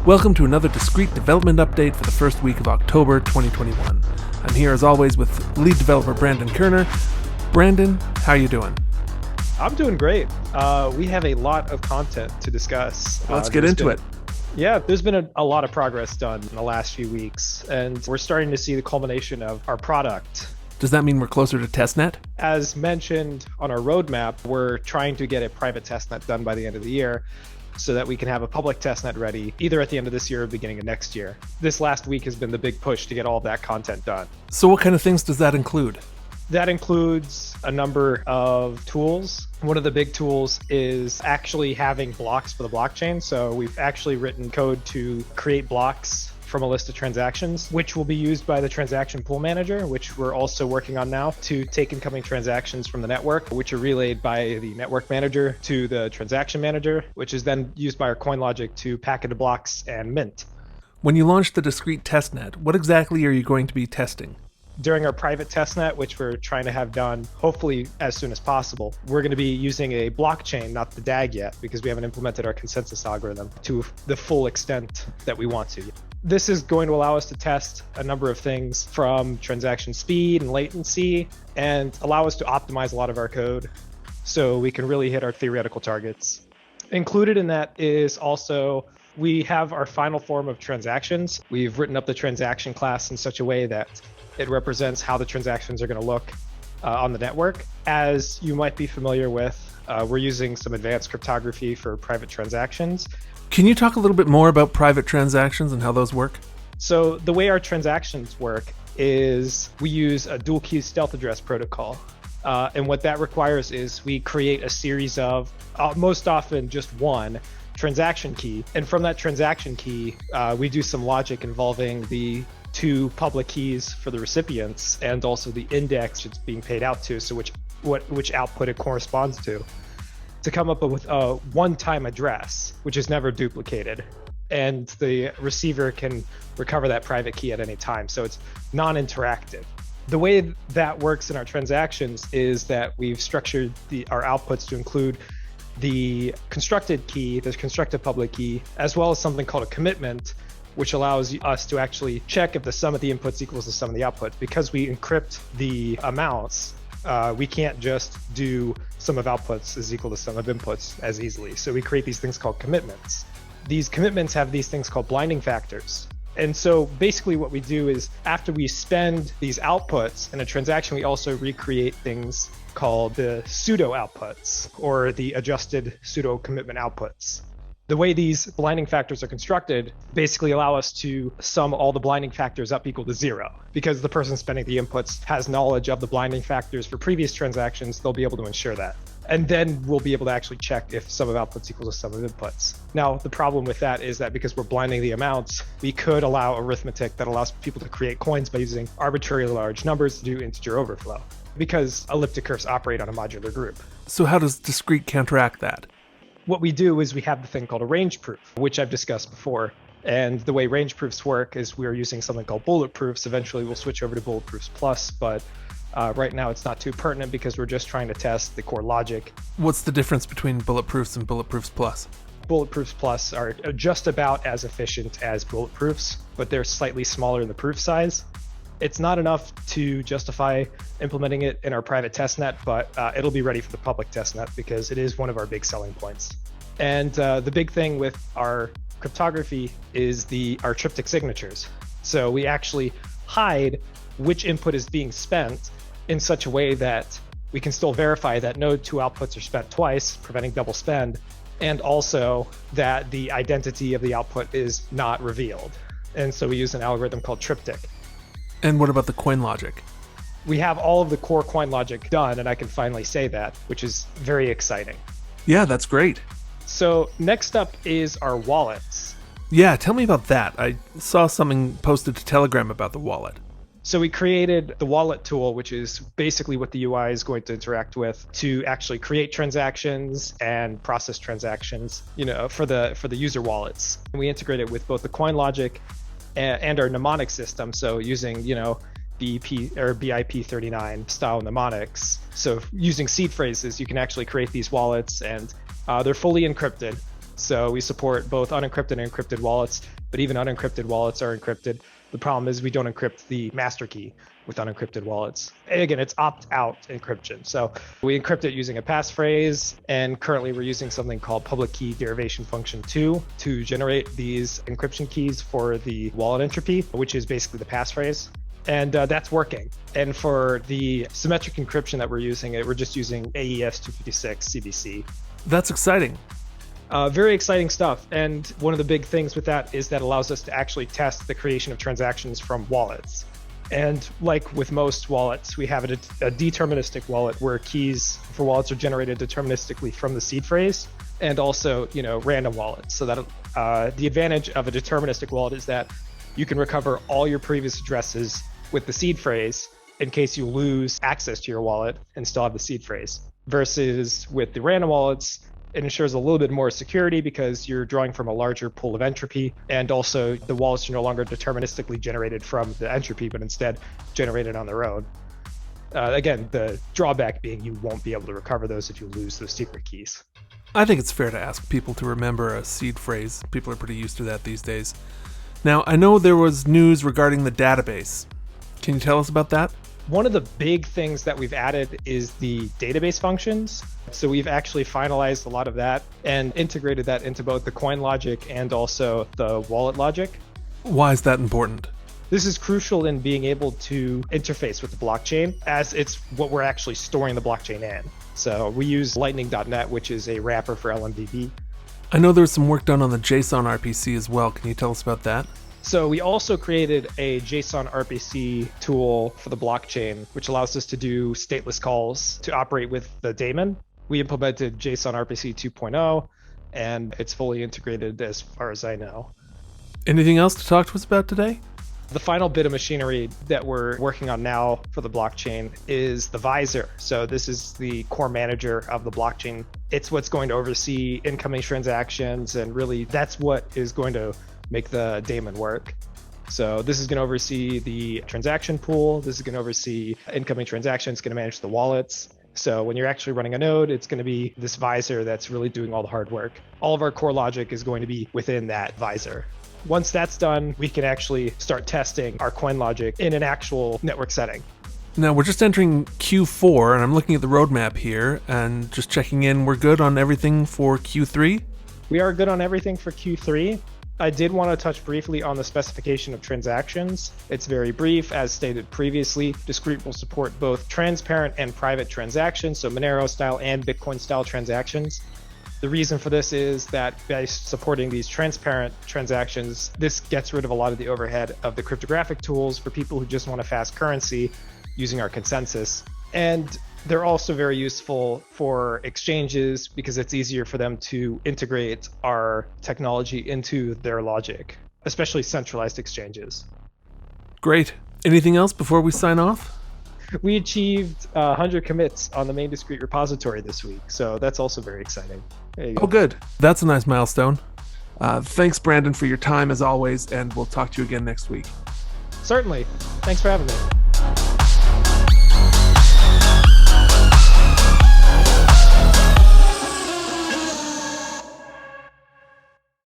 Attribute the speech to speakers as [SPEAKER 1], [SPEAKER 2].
[SPEAKER 1] Welcome to another Discreet Development Update for the first week of October 2021. I'm here as always with lead developer Brandon Kerner. Brandon, how are you doing?
[SPEAKER 2] I'm doing great. We have a lot of content to discuss.
[SPEAKER 1] Let's get into it.
[SPEAKER 2] Yeah, there's been a lot of progress done in the last few weeks, and we're starting to see the culmination of our product.
[SPEAKER 1] Does that mean we're closer to testnet?
[SPEAKER 2] As mentioned on our roadmap, we're trying to get a private testnet done by the end of the year so that we can have a public testnet ready either at the end of this year or beginning of next year. This last week has been the big push to get all of that content done.
[SPEAKER 1] So what kind of things does that include?
[SPEAKER 2] That includes a number of tools. One of the big tools is actually having blocks for the blockchain. So we've actually written code to create blocks from a list of transactions, which will be used by the transaction pool manager, which we're also working on now to take incoming transactions from the network, which are relayed by the network manager to the transaction manager, which is then used by our coin logic to pack into blocks and mint.
[SPEAKER 1] When you launch the discrete testnet, what exactly are you going to be testing?
[SPEAKER 2] During our private testnet, which we're trying to have done hopefully as soon as possible, we're going to be using a blockchain, not the DAG yet, because we haven't implemented our consensus algorithm to the full extent that we want to. This is going to allow us to test a number of things from transaction speed and latency and allow us to optimize a lot of our code so we can really hit our theoretical targets. Included in that is also we have our final form of transactions. We've written up the transaction class in such a way that it represents how the transactions are going to look on the network. As you might be familiar with, we're using some advanced cryptography for private transactions.
[SPEAKER 1] Can you talk a little bit more about private transactions and how those work?
[SPEAKER 2] So the way our transactions work is we use a dual key stealth address protocol. And what that requires is we create a series of, most often just one, transaction key. And from that transaction key, we do some logic involving the two public keys for the recipients and also the index it's being paid out to, so which output it corresponds to come up with a one-time address, which is never duplicated. And the receiver can recover that private key at any time, so it's non-interactive. The way that works in our transactions is that we've structured our outputs to include the constructed key, the constructed public key, as well as something called a commitment, which allows us to actually check if the sum of the inputs equals the sum of the output. Because we encrypt the amounts, we can't just do sum of outputs is equal to sum of inputs as easily. So we create these things called commitments. These commitments have these things called blinding factors. And so basically what we do is after we spend these outputs in a transaction, we also recreate things called the pseudo outputs or the adjusted pseudo commitment outputs. The way these blinding factors are constructed basically allow us to sum all the blinding factors up equal to zero. Because the person spending the inputs has knowledge of the blinding factors for previous transactions, they'll be able to ensure that. And then we'll be able to actually check if sum of outputs equals to sum of inputs. Now, the problem with that is that because we're blinding the amounts, we could allow arithmetic that allows people to create coins by using arbitrarily large numbers to do integer overflow, because elliptic curves operate on a modular group.
[SPEAKER 1] So how does discrete counteract that?
[SPEAKER 2] What we do is we have the thing called a range proof, which I've discussed before. And the way range proofs work is we're using something called bulletproofs. Eventually we'll switch over to bulletproofs plus, but right now it's not too pertinent because we're just trying to test the core logic.
[SPEAKER 1] What's the difference between bulletproofs and bulletproofs plus?
[SPEAKER 2] Bulletproofs plus are just about as efficient as bulletproofs, but they're slightly smaller in the proof size. It's not enough to justify implementing it in our private testnet, but it'll be ready for the public testnet because it is one of our big selling points. And the big thing with our cryptography is our triptych signatures. So we actually hide which input is being spent in such a way that we can still verify that no two outputs are spent twice, preventing double spend, and also that the identity of the output is not revealed. And so we use an algorithm called triptych.
[SPEAKER 1] And what about the coin logic?
[SPEAKER 2] We have all of the core coin logic done, and I can finally say that, which is very exciting.
[SPEAKER 1] Yeah, that's great.
[SPEAKER 2] So next up is our wallets.
[SPEAKER 1] Yeah, tell me about that. I saw something posted to Telegram about the wallet.
[SPEAKER 2] So we created the wallet tool, which is basically what the UI is going to interact with to actually create transactions and process transactions, for the user wallets. And we integrate it with both the coin logic and our mnemonic system. So using, BIP or BIP39 style mnemonics. So using seed phrases, you can actually create these wallets, and they're fully encrypted. So we support both unencrypted and encrypted wallets, but even unencrypted wallets are encrypted. The problem is we don't encrypt the master key with unencrypted wallets. And again, it's opt-out encryption. So we encrypt it using a passphrase, and currently we're using something called public key derivation function 2 to generate these encryption keys for the wallet entropy, which is basically the passphrase. And that's working. And for the symmetric encryption that we're using, we're just using AES 256 CBC.
[SPEAKER 1] That's exciting.
[SPEAKER 2] Very exciting stuff. And one of the big things with that is that allows us to actually test the creation of transactions from wallets. And like with most wallets, we have a deterministic wallet where keys for wallets are generated deterministically from the seed phrase, and also, random wallets. So that the advantage of a deterministic wallet is that you can recover all your previous addresses with the seed phrase in case you lose access to your wallet and still have the seed phrase. Versus with the random wallets, it ensures a little bit more security because you're drawing from a larger pool of entropy, and also the wallets are no longer deterministically generated from the entropy, but instead generated on their own. Again, the drawback being you won't be able to recover those if you lose those secret keys.
[SPEAKER 1] I think it's fair to ask people to remember a seed phrase. People are pretty used to that these days. Now, I know there was news regarding the database. Can you tell us about that?
[SPEAKER 2] One of the big things that we've added is the database functions. So we've actually finalized a lot of that and integrated that into both the coin logic and also the wallet logic.
[SPEAKER 1] Why is that important?
[SPEAKER 2] This is crucial in being able to interface with the blockchain, as it's what we're actually storing the blockchain in. So we use lightning.net, which is a wrapper for LMDB.
[SPEAKER 1] I know there was some work done on the JSON RPC as well. Can you tell us about that?
[SPEAKER 2] So we also created a JSON RPC tool for the blockchain, which allows us to do stateless calls to operate with the daemon. We implemented JSON RPC 2.0, and it's fully integrated as far as I know.
[SPEAKER 1] Anything else to talk to us about today?
[SPEAKER 2] The final bit of machinery that we're working on now for the blockchain is the Visor. So this is the core manager of the blockchain. It's what's going to oversee incoming transactions, and really that's what is going to make the daemon work. So this is going to oversee the transaction pool. This is going to oversee incoming transactions. It's going to manage the wallets. So when you're actually running a node, it's going to be this Visor that's really doing all the hard work. All of our core logic is going to be within that Visor. Once that's done, we can actually start testing our coin logic in an actual network setting.
[SPEAKER 1] Now, we're just entering Q4, and I'm looking at the roadmap here and just checking in. We're good on everything for Q3?
[SPEAKER 2] We are good on everything for Q3. I did want to touch briefly on the specification of transactions. It's very brief. As stated previously, Discreet will support both transparent and private transactions, so Monero style and Bitcoin style transactions. The reason for this is that by supporting these transparent transactions, this gets rid of a lot of the overhead of the cryptographic tools for people who just want a fast currency using our consensus. And they're also very useful for exchanges because it's easier for them to integrate our technology into their logic, especially centralized exchanges.
[SPEAKER 1] Great. Anything else before we sign off?
[SPEAKER 2] We achieved 100 commits on the main Discreet repository this week, so that's also very exciting. There you go.
[SPEAKER 1] Oh, good. That's a nice milestone. Thanks, Brandon, for your time as always, and we'll talk to you again next week.
[SPEAKER 2] Certainly. Thanks for having me.